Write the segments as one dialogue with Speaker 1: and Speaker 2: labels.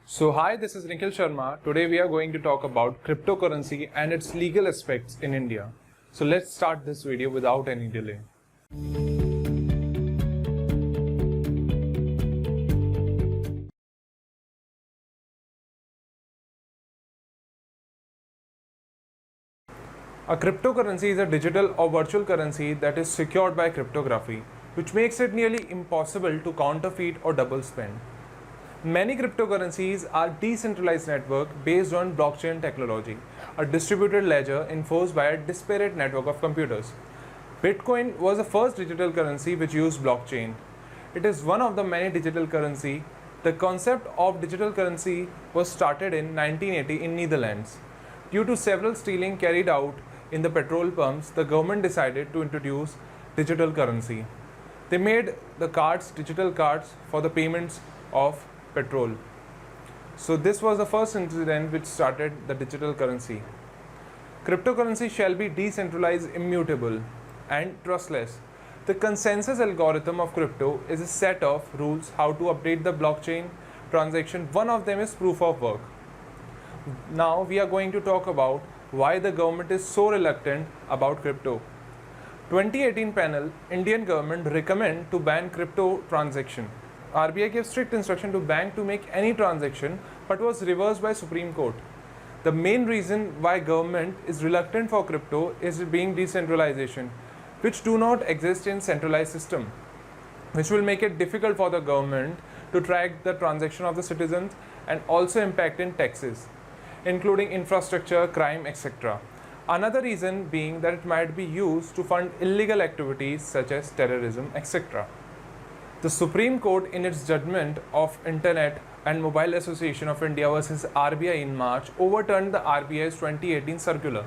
Speaker 1: So hi, this is Nikhil Sharma. Today we are going to talk about cryptocurrency and its legal aspects in India. So let's start this video without any delay. A cryptocurrency is a digital or virtual currency that is secured by cryptography, which makes it nearly impossible to counterfeit or double spend. Many cryptocurrencies are decentralized network based on blockchain technology, a distributed ledger enforced by a disparate network of computers. Bitcoin was the first digital currency which used blockchain. It is one of the many digital currency. The concept of digital currency was started in 1980 in Netherlands. Due to several stealing carried out in the petrol pumps, the government decided to introduce digital currency. They made the cards digital cards for the payments of petrol. So this was the first incident which started the digital currency. Cryptocurrency shall be decentralized, immutable, and trustless. The consensus algorithm of crypto is a set of rules how to update the blockchain transaction. One of them is proof of work. Now we are going to talk about why the government is so reluctant about crypto. 2018 panel, Indian government recommend to ban crypto transaction. RBI gave strict instruction to bank to make any transaction but was reversed by Supreme Court. The main reason why government is reluctant for crypto is being decentralization, which do not exist in centralized system, which will make it difficult for the government to track the transaction of the citizens and also impact in taxes, including infrastructure, crime, etc. Another reason being that it might be used to fund illegal activities such as terrorism, etc. The Supreme Court, in its judgment of Internet and Mobile Association of India versus RBI in March, overturned the RBI's 2018 circular.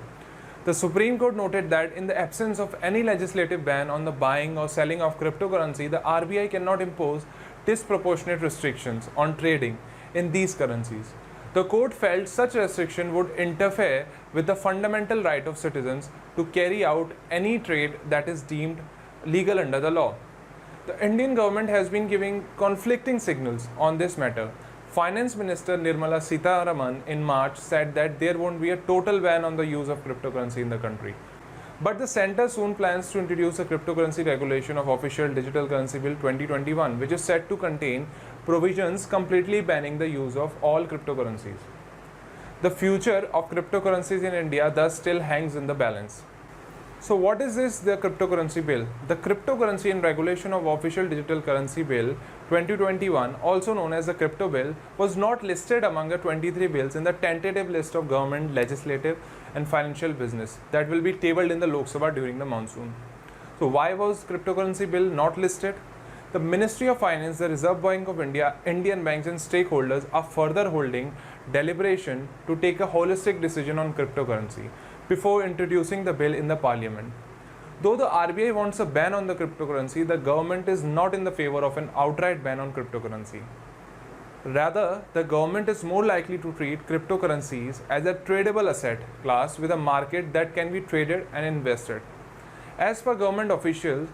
Speaker 1: The Supreme Court noted that in the absence of any legislative ban on the buying or selling of cryptocurrency, the RBI cannot impose disproportionate restrictions on trading in these currencies. The court felt such restriction would interfere with the fundamental right of citizens to carry out any trade that is deemed legal under the law. The Indian government has been giving conflicting signals on this matter. Finance Minister Nirmala Sitharaman in March said that there won't be a total ban on the use of cryptocurrency in the country. But the centre soon plans to introduce a cryptocurrency regulation of Official Digital Currency Bill 2021, which is set to contain provisions completely banning the use of all cryptocurrencies. The future of cryptocurrencies in India thus still hangs in the balance. So what is this, the cryptocurrency bill? The Cryptocurrency and Regulation of Official Digital Currency Bill 2021, also known as the Crypto Bill, was not listed among the 23 bills in the tentative list of government, legislative and financial business that will be tabled in the Lok Sabha during the monsoon. So why was cryptocurrency bill not listed? The Ministry of Finance, the Reserve Bank of India, Indian banks and stakeholders are further holding deliberation to take a holistic decision on cryptocurrency before introducing the bill in the parliament. Though the RBI wants a ban on the cryptocurrency, the government is not in the favor of an outright ban on cryptocurrency. Rather, the government is more likely to treat cryptocurrencies as a tradable asset class with a market that can be traded and invested. As per government officials,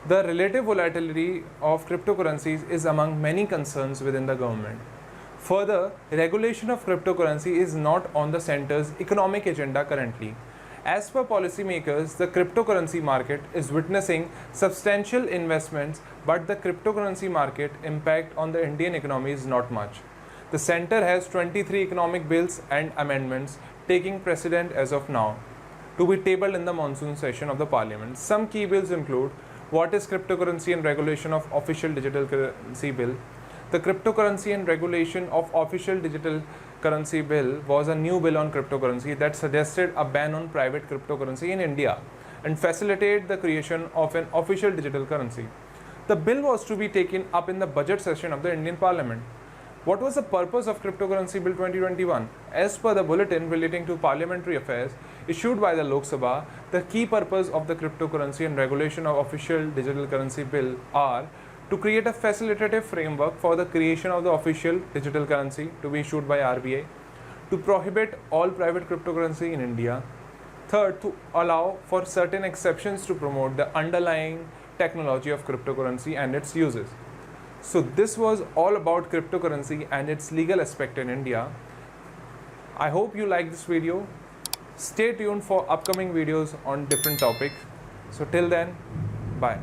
Speaker 1: the relative volatility of cryptocurrencies is among many concerns within the government. Further, regulation of cryptocurrency is not on the centre's economic agenda currently. As per policymakers, the cryptocurrency market is witnessing substantial investments, but the cryptocurrency market impact on the Indian economy is not much. The centre has 23 economic bills and amendments taking precedent as of now to be tabled in the monsoon session of the parliament. Some key bills include what is cryptocurrency and regulation of official digital currency bill. The Cryptocurrency and Regulation of Official Digital Currency Bill was a new bill on cryptocurrency that suggested a ban on private cryptocurrency in India and facilitate the creation of an official digital currency. The bill was to be taken up in the budget session of the Indian Parliament. What was the purpose of Cryptocurrency Bill 2021? As per the bulletin relating to parliamentary affairs issued by the Lok Sabha, the key purpose of the Cryptocurrency and Regulation of Official Digital Currency Bill are to create a facilitative framework for the creation of the official digital currency to be issued by RBI, to prohibit all private cryptocurrency in India, third, to allow for certain exceptions to promote the underlying technology of cryptocurrency and its uses. So this was all about cryptocurrency and its legal aspect in India. I hope you like this video. Stay tuned for upcoming videos on different topics. So till then, bye.